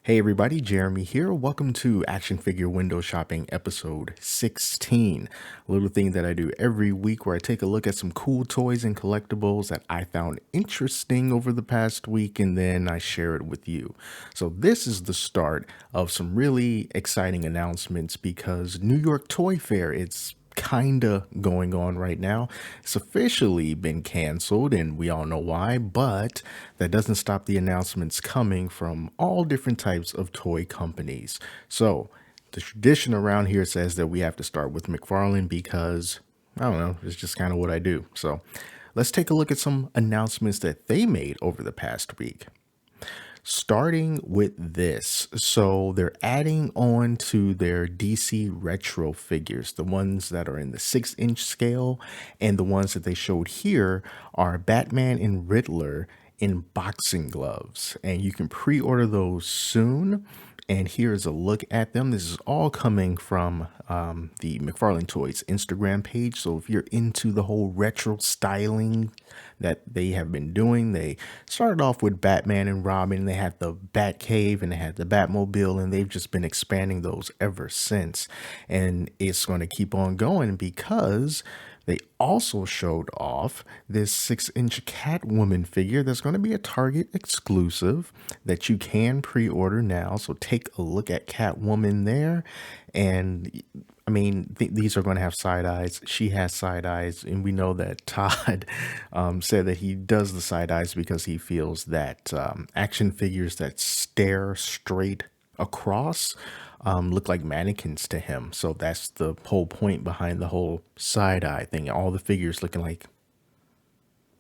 Hey everybody, Jeremy here. Welcome to Action Figure Window Shopping episode 16. A little thing that I do every week where I take a look at some cool toys and collectibles that I found interesting over the past week and then I share it with you. So this is the start of some really exciting announcements because New York Toy Fair, it's kinda going on right now. It's officially been canceled and we all know why, but that doesn't stop the announcements coming from all different types of toy companies. So the tradition around here says that we have to start with McFarlane because I don't know, it's just kind of what I do. So let's take a look at some announcements that they made over the past week. Starting with this, so they're adding on to their DC retro figures, the ones that are in the 6-inch scale, and the ones that they showed here are Batman and Riddler in boxing gloves, and you can pre-order those soon. And here's a look at them. This is all coming from the McFarlane Toys Instagram page. So if you're into the whole retro styling that they have been doing, they started off with Batman and Robin. They had the Batcave and they had the Batmobile, and they've just been expanding those ever since. And it's going to keep on going because they also showed off this 6-inch Catwoman figure that's going to be a Target exclusive that you can pre-order now. So take a look at Catwoman there. And I mean, these are going to have side eyes. She has side eyes. And we know that Todd said that he does the side eyes because he feels that action figures that stare straight across look like mannequins to him. So that's the whole point behind the whole side eye thing. All the figures looking like,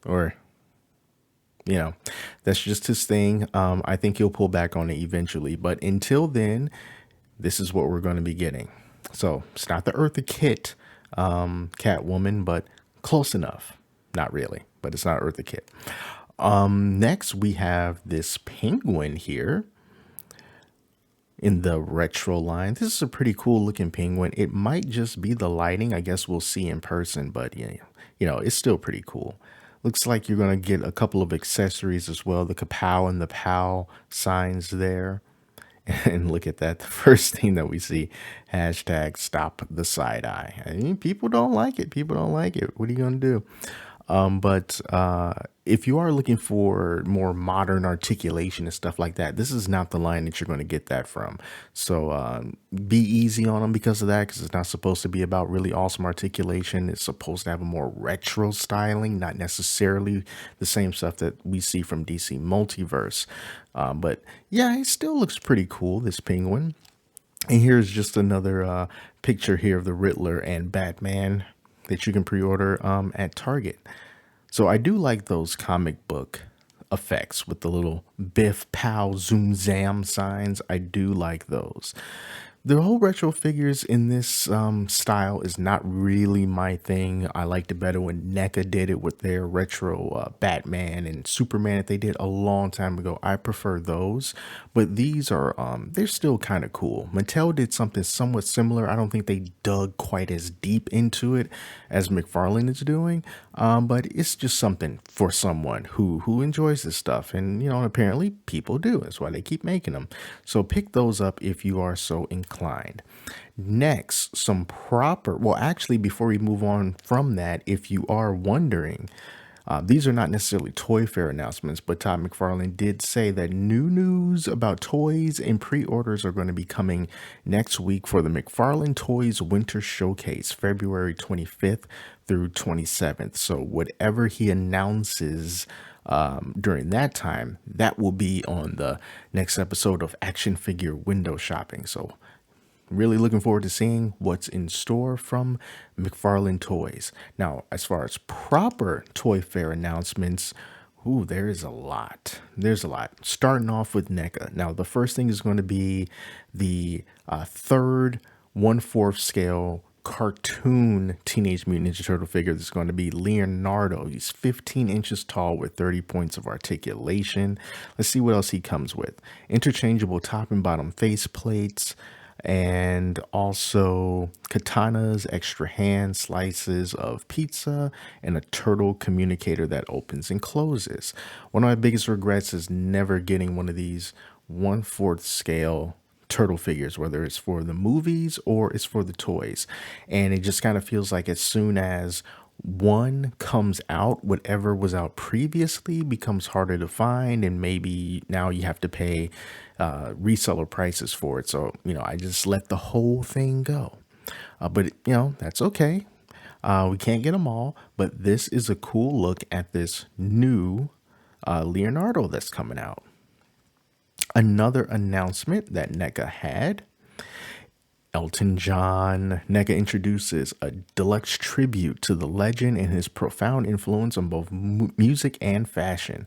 or, you know, that's just his thing. I think he'll pull back on it eventually. But until then, this is what we're going to be getting. So it's not the Eartha Kitt Catwoman, but close enough. Not really, but it's not Eartha Kitt. Next, we have this penguin here in the retro line. This is a pretty cool looking penguin. It might just be the lighting. I guess we'll see in person, but yeah, you know, it's still pretty cool. Looks like you're going to get a couple of accessories as well. The kapow and the pow signs there. And look at that. The first thing that we see, hashtag stop the side eye. I mean, people don't like it. People don't like it. What are you going to do? But if you are looking for more modern articulation and stuff like that, this is not the line that you're going to get that from. So be easy on them because of that, because it's not supposed to be about really awesome articulation. It's supposed to have a more retro styling, not necessarily the same stuff that we see from DC Multiverse. But yeah, it still looks pretty cool, this penguin. And here's just another picture here of the Riddler and Batman that you can pre-order at Target. So I do like those comic book effects with the little biff, pow, zoom, zam signs. I do like those. The whole retro figures in this style is not really my thing. I liked it better when NECA did it with their retro Batman and Superman that they did a long time ago. I prefer those, but these are they're still kind of cool. Mattel did something somewhat similar. I don't think they dug quite as deep into it as McFarlane is doing, but it's just something for someone who enjoys this stuff, and you know, apparently people do. That's why they keep making them. So pick those up if you are so inclined. Next, some proper, well, actually, before we move on from that, if you are wondering, these are not necessarily Toy Fair announcements, but Todd McFarlane did say that new news about toys and pre-orders are going to be coming next week for the McFarlane Toys Winter Showcase, February 25th through 27th. So whatever he announces during that time, that will be on the next episode of Action Figure Window Shopping. So really looking forward to seeing what's in store from McFarlane Toys. Now, as far as proper Toy Fair announcements, ooh, there is a lot. There's a lot. Starting off with NECA. Now, the first thing is going to be the third 1/4 scale cartoon Teenage Mutant Ninja Turtle figure. That's going to be Leonardo. He's 15 inches tall with 30 points of articulation. Let's see what else he comes with. Interchangeable top and bottom face plates, and also katanas, extra hand slices of pizza, and a turtle communicator that opens and closes. One of my biggest regrets is never getting one of these 1/4 scale turtle figures, whether it's for the movies or it's for the toys. And it just kind of feels like as soon as one comes out, whatever was out previously becomes harder to find, and maybe now you have to pay reseller prices for it. So, I just let the whole thing go. But, that's okay. We can't get them all, but this is a cool look at this new Leonardo that's coming out. Another announcement that NECA had: Elton John. NECA introduces a deluxe tribute to the legend and his profound influence on both music and fashion.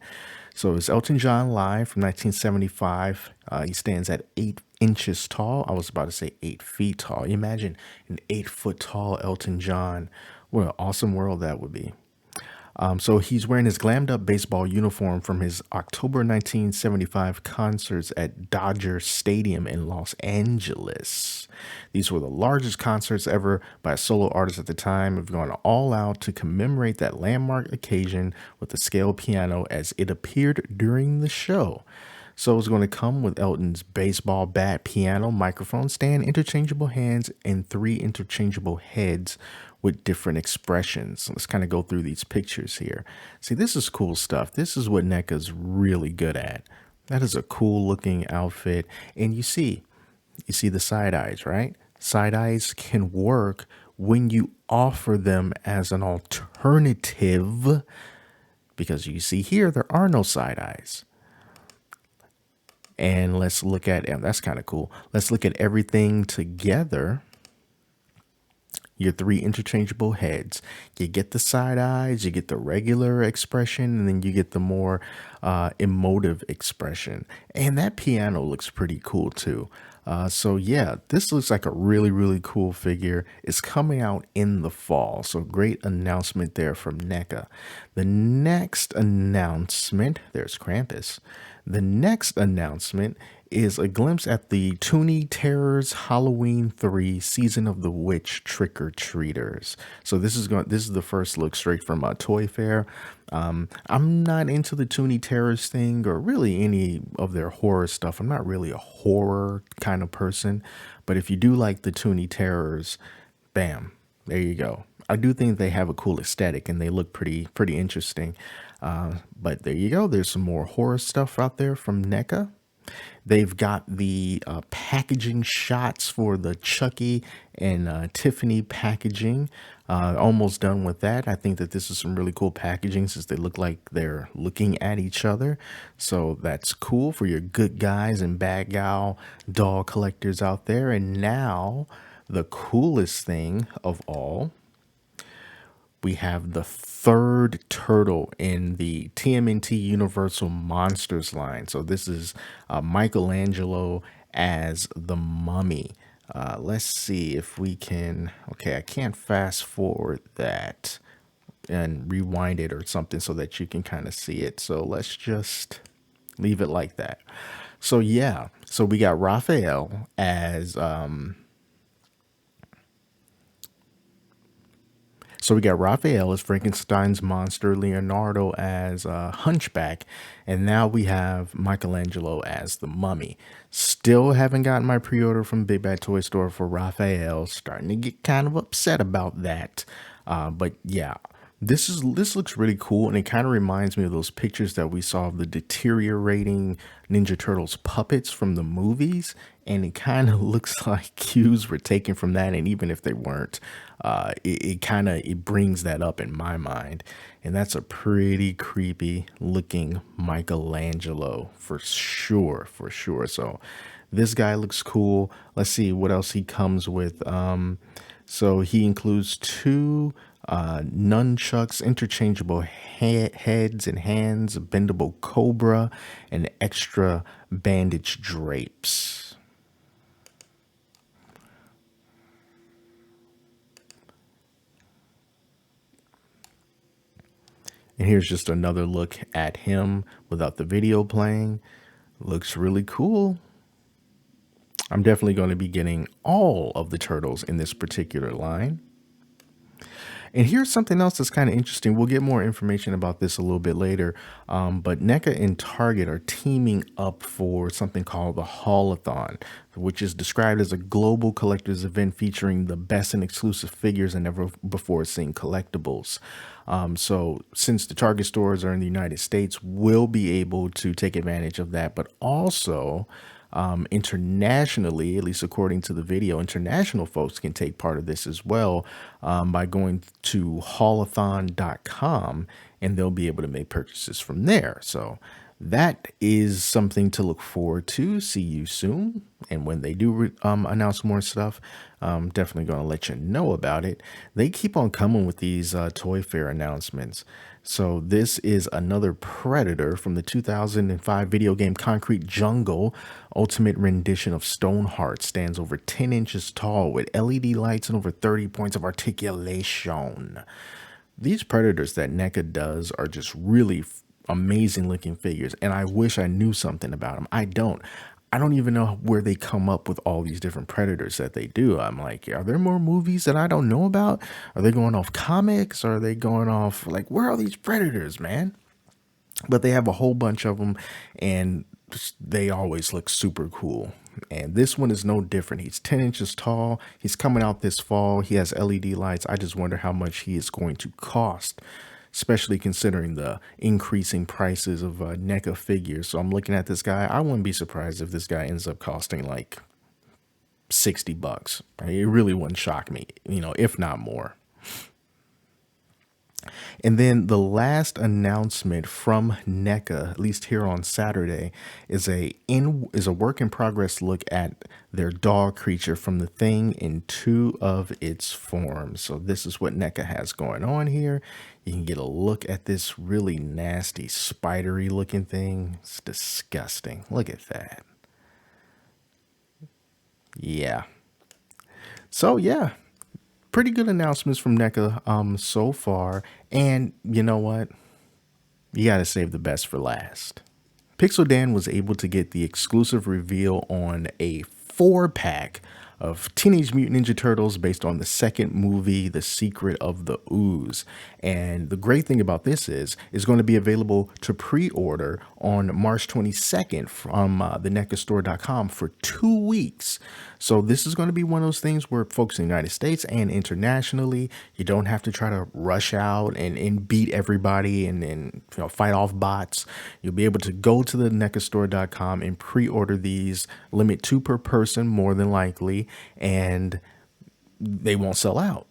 So it's Elton John live from 1975. He stands at 8 inches tall. I was about to say 8 feet tall. You imagine an 8-foot tall Elton John. What an awesome world that would be. So he's wearing his glammed up baseball uniform from his October 1975 concerts at Dodger Stadium in Los Angeles. These were the largest concerts ever by a solo artist at the time. We've gone all out to commemorate that landmark occasion with the scale piano as it appeared during the show. So it's going to come with Elton's baseball bat, piano, microphone stand, interchangeable hands, and 3 interchangeable heads with different expressions. Let's kind of go through these pictures here. See, this is cool stuff. This is what NECA's really good at. That is a cool looking outfit. And you see the side eyes, right? Side eyes can work when you offer them as an alternative, because you see here, there are no side eyes. And let's look at, and that's kind of cool. Let's look at everything together. Your 3 interchangeable heads. You get the side eyes, you get the regular expression, and then you get the more emotive expression. And that piano looks pretty cool too. So yeah, this looks like a really, really cool figure. It's coming out in the fall. So great announcement there from NECA. The next announcement, there's Krampus. The next announcement is a glimpse at the Toonie Terrors Halloween 3 Season of the Witch Trick-or-Treaters. So this is the first look straight from Toy Fair. I'm not into the Toonie Terrors thing or really any of their horror stuff. I'm not really a horror kind of person, but if you do like the Toonie Terrors, bam, there you go. I do think they have a cool aesthetic and they look pretty interesting. But there you go. There's some more horror stuff out there from NECA. They've got the packaging shots for the Chucky and Tiffany packaging. Almost done with that. I think that this is some really cool packaging since they look like they're looking at each other. So that's cool for your good guys and bad gal doll collectors out there. And now the coolest thing of all, we have the 3rd turtle in the TMNT Universal Monsters line. So this is Michelangelo as the Mummy. Let's see if we can. Okay, I can't fast forward that and rewind it or something so that you can kind of see it. So let's just leave it like that. So yeah, so we got Raphael as So we got Raphael as Frankenstein's monster, Leonardo as Hunchback, and now we have Michelangelo as the Mummy. Still haven't gotten my pre-order from Big Bad Toy Store for Raphael. Starting to get kind of upset about that. But yeah, this looks really cool, and it kind of reminds me of those pictures that we saw of the deteriorating Ninja Turtles puppets from the movies, and it kind of looks like cues were taken from that. And even if they weren't, it brings that up in my mind, and that's a pretty creepy looking Michelangelo for sure. So this guy looks cool. Let's see what else he comes with. So he includes 2 nunchucks, interchangeable heads and hands, a bendable cobra, and extra bandage drapes. And here's just another look at him without the video playing. Looks really cool. I'm definitely going to be getting all of the turtles in this particular line. And here's something else that's kind of interesting. We'll get more information about this a little bit later. But NECA and Target are teaming up for something called the Haulathon, which is described as a global collectors event featuring the best and exclusive figures and never before seen collectibles. So since the Target stores are in the United States, we'll be able to take advantage of that, but also internationally, at least according to the video, international folks can take part of this as well by going to haulathon.com, and they'll be able to make purchases from there. So that is something to look forward to. See you soon. And when they do announce more stuff, I'm definitely going to let you know about it. They keep on coming with these Toy Fair announcements. So this is another Predator from the 2005 video game Concrete Jungle. Ultimate rendition of Stoneheart, stands over 10 inches tall with LED lights and over 30 points of articulation. These Predators that NECA does are just really amazing looking figures, and I wish I knew something about them. I don't even know where they come up with all these different Predators that they do. I'm like, are there more movies that I don't know about? Are they going off comics? Or are they going off, like, where are these Predators, man? But they have a whole bunch of them, and they always look super cool. And this one is no different. He's 10 inches tall. He's coming out this fall. He has LED lights. I just wonder how much he is going to cost, especially considering the increasing prices of NECA figures. So I'm looking at this guy. I wouldn't be surprised if this guy ends up costing like $60. It really wouldn't shock me, if not more. And then the last announcement from NECA, at least here on Saturday, is a work in progress look at their dog creature from The Thing in 2 of its forms. So this is what NECA has going on here. You can get a look at this really nasty, spidery looking thing. It's disgusting. Look at that. Yeah. So yeah, pretty good announcements from NECA so far. And you know what? You got to save the best for last. Pixel Dan was able to get the exclusive reveal on a 4-pack of Teenage Mutant Ninja Turtles based on the second movie, The Secret of the Ooze. And the great thing about this is it's going to be available to pre-order on March 22nd from the NECAstore.com for 2 weeks. So this is going to be one of those things where folks in the United States and internationally, you don't have to try to rush out and beat everybody and fight off bots. You'll be able to go to the NECAstore.com and pre-order these, limit 2 per person more than likely, and they won't sell out.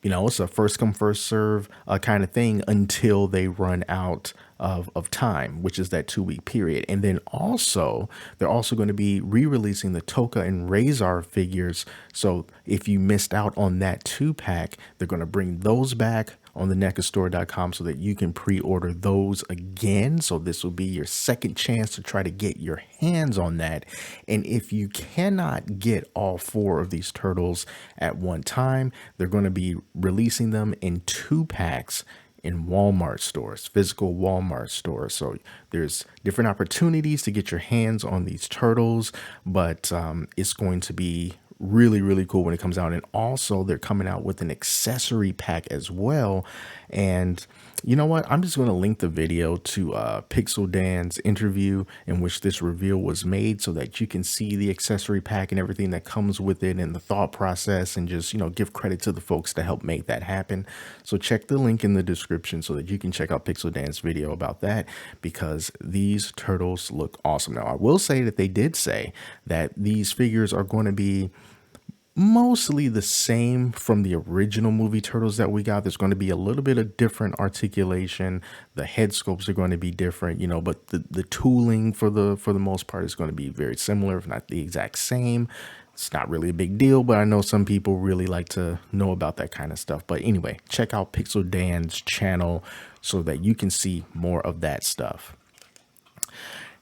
It's a first come, first serve kind of thing until they run out of time, which is that 2-week period. And then also, they're also going to be re-releasing the Toka and Razor figures. So if you missed out on that 2-pack, they're going to bring those back on the NECAstore.com so that you can pre-order those again. So this will be your second chance to try to get your hands on that. And if you cannot get all 4 of these turtles at one time, they're going to be releasing them in 2-packs in Walmart stores, physical Walmart stores. So there's different opportunities to get your hands on these turtles, but it's going to be really, really cool when it comes out. And also they're coming out with an accessory pack as well. And you know what? I'm just going to link the video to Pixel Dan's interview in which this reveal was made so that you can see the accessory pack and everything that comes with it and the thought process, and just, give credit to the folks to help make that happen. So check the link in the description so that you can check out Pixel Dan's video about that, because these turtles look awesome. Now, I will say that they did say that these figures are going to be mostly the same from the original movie Turtles that we got. There's going to be a little bit of different articulation. The head sculpts are going to be different, but the tooling for the most part is going to be very similar, if not the exact same. It's not really a big deal, but I know some people really like to know about that kind of stuff. But anyway, check out Pixel Dan's channel so that you can see more of that stuff.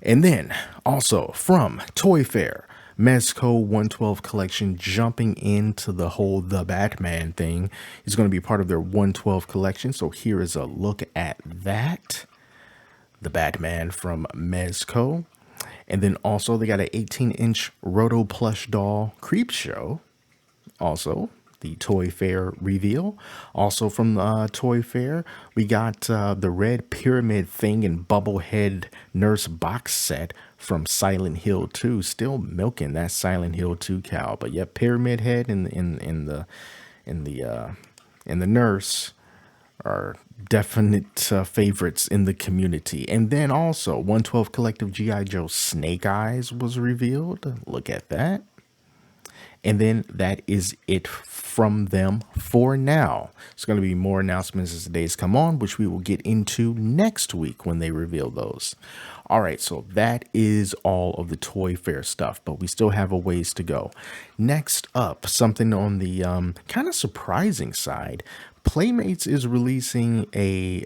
And then also from Toy Fair, Mezco 112 collection jumping into the whole The Batman thing is going to be part of their 112 collection. So here is a look at that. The Batman from Mezco. And then also they got an 18-inch Roto plush doll Creep Show. Also the Toy Fair reveal. Also from Toy Fair, we got the Red Pyramid Thing and Bubblehead Nurse box set from Silent Hill 2. Still milking that Silent Hill 2 cow. But yeah, Pyramid Head and the nurse are definite favorites in the community. And then also 112 Collective G.I. Joe Snake Eyes was revealed. Look at that. And then that is it from them for now. There's going to be more announcements as the days come on, which we will get into next week when they reveal those. All right, so that is all of the Toy Fair stuff, but we still have a ways to go. Next up, something on the kind of surprising side. Playmates is releasing the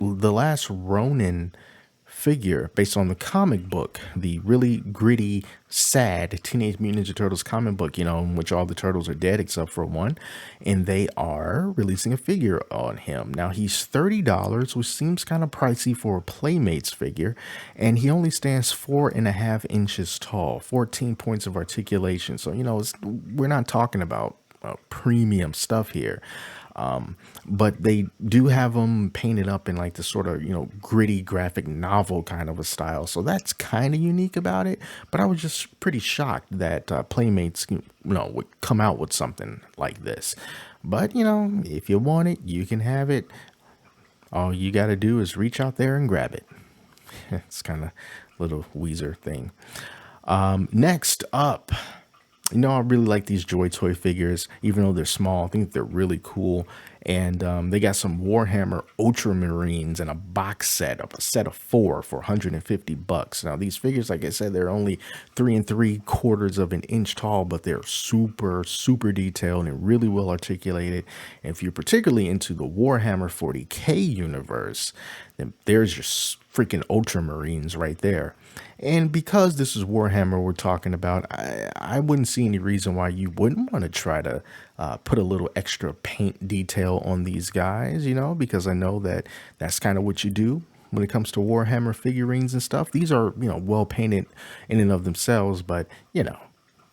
last Ronin figure based on the comic book, the really gritty, sad Teenage Mutant Ninja Turtles comic book, in which all the turtles are dead except for one, and they are releasing a figure on him. Now he's $30, which seems kind of pricey for a Playmates figure, and he only stands 4.5 inches tall, 14 points of articulation. So we're not talking about premium stuff here. But they do have them painted up in like this sort of, gritty graphic novel kind of a style. So that's kind of unique about it. But I was just pretty shocked that Playmates, would come out with something like this. But, if you want it, you can have it. All you got to do is reach out there and grab it. It's kind of a little Weezer thing. Next up. I really like these Joy Toy figures, even though they're small. I think they're really cool. And they got some Warhammer Ultramarines and a box set of a set of 4 for $150. Now, these figures, like I said, they're only 3 3/4 of an inch tall, but they're super, super detailed and really well articulated. And if you're particularly into the Warhammer 40K universe, then there's your freaking Ultramarines right there. And because this is Warhammer we're talking about, I wouldn't see any reason why you wouldn't want to try to put a little extra paint detail on these guys, because I know that that's kind of what you do when it comes to Warhammer figurines and stuff. These are, well painted in and of themselves, but,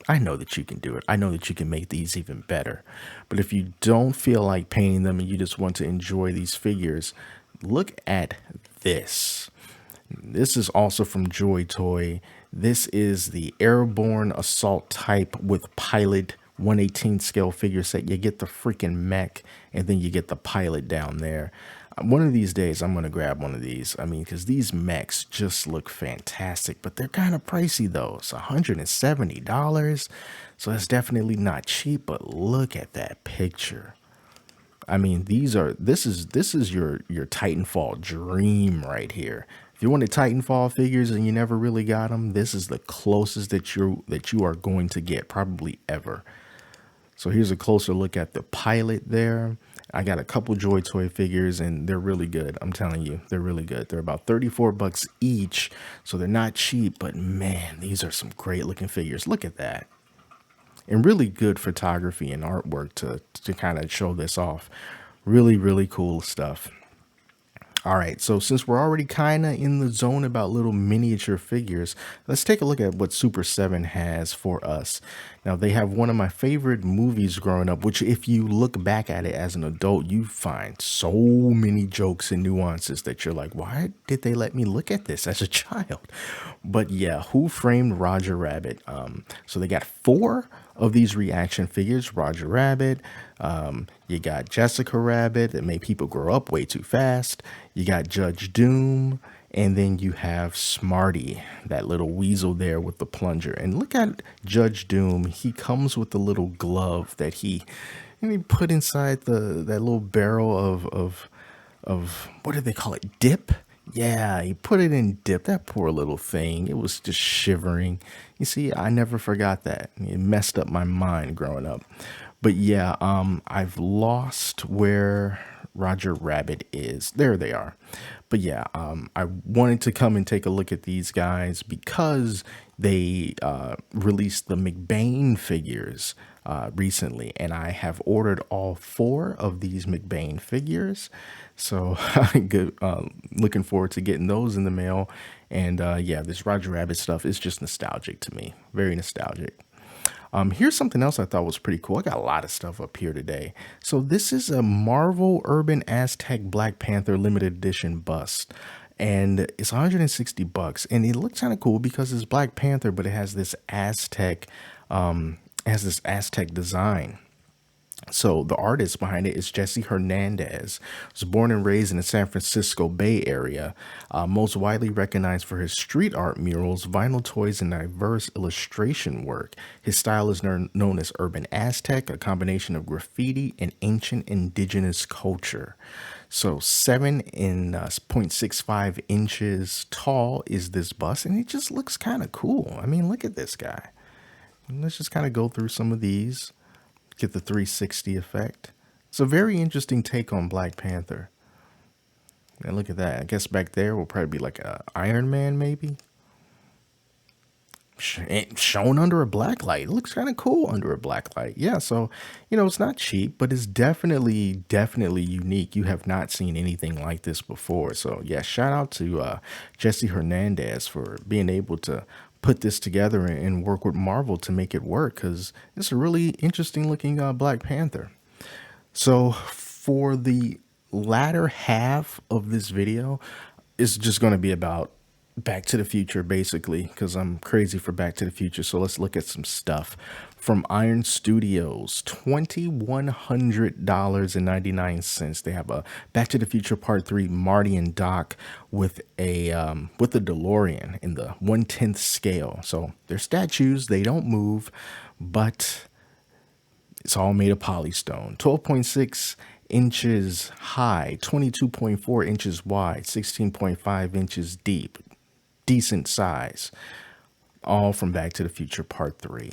I know that you can do it. I know that you can make these even better. But if you don't feel like painting them and you just want to enjoy these figures, look at this. This is also from Joy Toy. This is the Airborne Assault Type with Pilot 1/18 scale figure set. You get the freaking mech, and then you get the pilot down there. One of these days, I'm going to grab one of these. Because these mechs just look fantastic, but they're kind of pricey, though. It's $170, so that's definitely not cheap, but look at that picture. This is your Titanfall dream right here. If you wanted Titanfall figures and you never really got them, this is the closest that you are going to get, probably ever. So here's a closer look at the pilot there. I got a couple Joy Toy figures and they're really good. I'm telling you, they're really good. They're about $34 each, so they're not cheap, but man, these are some great looking figures. Look at that. And really good photography and artwork to kind of show this off. Really, really cool stuff. All right, so since we're already kind of in the zone about little miniature figures, let's take a look at what Super 7 has for us. Now, they have one of my favorite movies growing up, which if you look back at it as an adult, you find so many jokes and nuances that you're like, why did they let me look at this as a child? But yeah, Who Framed Roger Rabbit? So they got 4 of these reaction figures. Roger Rabbit, you got Jessica Rabbit that made people grow up way too fast. You got Judge Doom, and then you have Smarty, that little weasel there with the plunger. And look at Judge Doom. He comes with the little glove that he put inside that little barrel of what do they call it? Dip? Yeah, he put it in dip. That poor little thing. It was just shivering. You see, I never forgot that. It messed up my mind growing up. But yeah, I've lost where Roger Rabbit is. There they are. But yeah, I wanted to come and take a look at these guys because they released the Mcbain figures recently, and I have ordered all 4 of these Mcbain figures. So I'm looking forward to getting those in the mail. And yeah, this Roger Rabbit stuff is just nostalgic to me. Very nostalgic. Here's something else I thought was pretty cool. I got a lot of stuff up here today. So this is a Marvel Urban Aztec Black Panther limited edition bust. And it's 160 bucks. And it looks kind of cool because it's Black Panther, but it has this Aztec design. So the artist behind it is Jessie Hernandez. Was born and raised in the San Francisco Bay Area, most widely recognized for his street art murals, vinyl toys, and diverse illustration work. His style is known as Urban Aztec, a combination of graffiti and ancient indigenous culture. So 7.65 inches tall is this bust, and it just looks kind of cool. I mean, look at this guy. Let's just kind of go through some of these. Get the 360 effect. It's a very interesting take on Black Panther. And look at that. I guess back there will probably be like a Iron Man, maybe. Shown under a black light. It looks kind of cool under a black light. Yeah, so, it's not cheap, but it's definitely unique. You have not seen anything like this before. So, yeah, shout out to Jessie Hernandez for being able to put this together and work with Marvel to make it work, because it's a really interesting looking Black Panther. So for the latter half of this video, it's just going to be about Back to the Future, basically, because I'm crazy for Back to the Future. So let's look at some stuff from Iron Studios. $2,100.99. They have a Back to the Future Part 3 Marty and Doc with a DeLorean in the 1/10 scale. So they're statues, they don't move, but it's all made of polystone. 12.6 inches high, 22.4 inches wide, 16.5 inches deep. Decent size. All from Back to the Future Part 3.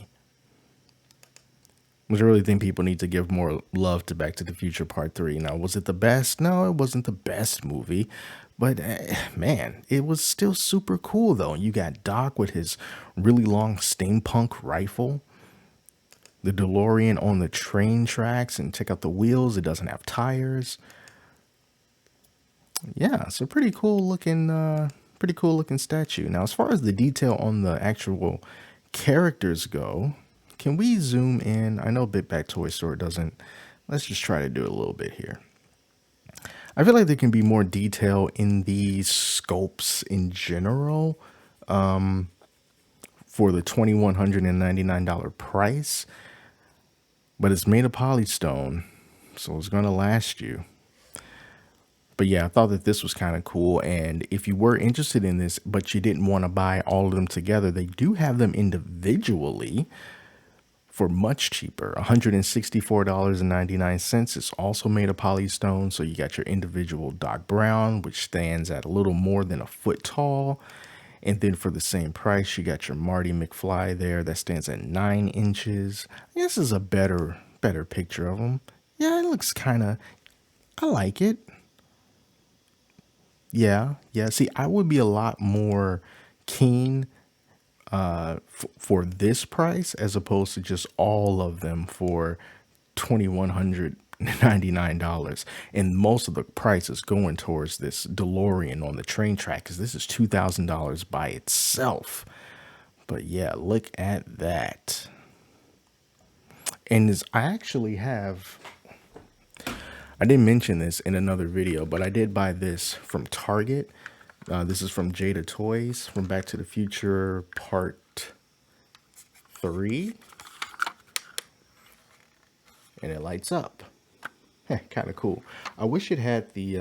Which I really think people need to give more love to Back to the Future Part 3. Now, was it the best? No, it wasn't the best movie. But, man, it was still super cool, though. You got Doc with his really long steampunk rifle. The DeLorean on the train tracks. And check out the wheels. It doesn't have tires. Yeah, it's a pretty cool looking statue. Now, as far as the detail on the actual characters go, can we zoom in? I know Bit Back Toy Store doesn't. Let's just try to do it a little bit here. I feel like there can be more detail in these scopes in general for the $2,199 price, but it's made of polystone, so it's going to last you. But yeah, I thought that this was kind of cool. And if you were interested in this, but you didn't want to buy all of them together, they do have them individually for much cheaper, $164.99. It's also made of polystone. So you got your individual Doc Brown, which stands at a little more than a foot tall. And then for the same price, you got your Marty McFly there that stands at 9 inches. This is a better picture of him. Yeah, it looks kind of, I like it. Yeah. See, I would be a lot more keen for this price as opposed to just all of them for $2,199. And most of the price is going towards this DeLorean on the train track, because this is $2,000 by itself. But yeah, look at that. And I actually have, I didn't mention this in another video, but I did buy this from Target. This is from Jada Toys from Back to the Future Part 3. And it lights up. Kind of cool. I wish it had the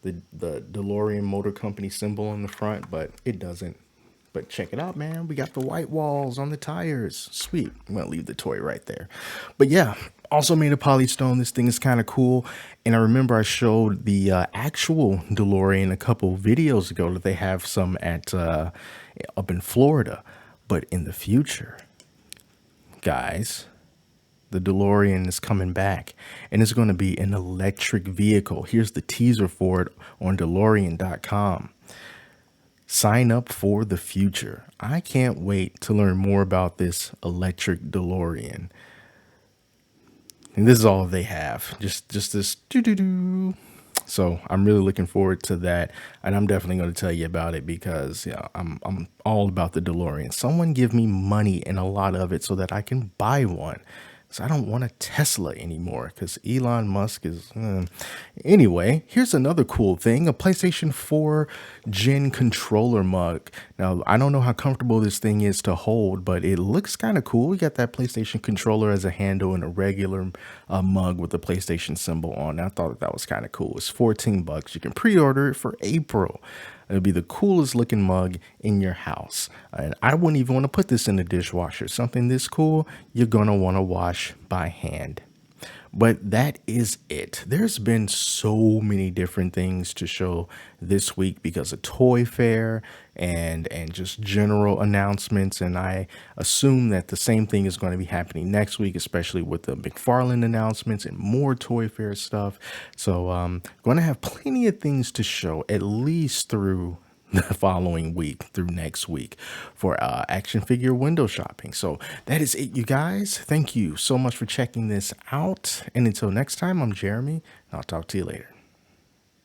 DeLorean Motor Company symbol on the front, but it doesn't. But check it out, man. We got the white walls on the tires. Sweet. I'm going to leave the toy right there. But yeah, also made of polystone. This thing is kind of cool. And I remember I showed the actual DeLorean a couple videos ago that they have some at up in Florida. But in the future, guys, the DeLorean is coming back. And it's going to be an electric vehicle. Here's the teaser for it on DeLorean.com. Sign up for the future. I can't wait to learn more about this electric DeLorean. And this is all they have. Just this doo-doo-doo. So I'm really looking forward to that, and I'm definitely going to tell you about it because I'm all about the DeLorean. Someone give me money and a lot of it so that I can buy one. So I don't want a Tesla anymore because Elon Musk is. Anyway, here's another cool thing: a PlayStation 4 Gen controller mug. Now I don't know how comfortable this thing is to hold, but it looks kind of cool. We got that PlayStation controller as a handle and a regular mug with the PlayStation symbol on. I thought that was kind of cool. It's $14. You can pre-order it for April. It'll be the coolest looking mug in your house. And I wouldn't even want to put this in the dishwasher. Something this cool, you're going to want to wash by hand. But that is it. There's been so many different things to show this week because of Toy Fair and just general announcements. And I assume that the same thing is going to be happening next week, especially with the McFarlane announcements and more Toy Fair stuff. So going to have plenty of things to show, at least through the following week, through next week, for action figure window shopping. So that is it, you guys. Thank you so much for checking this out. And until next time, I'm Jeremy, and I'll talk to you later.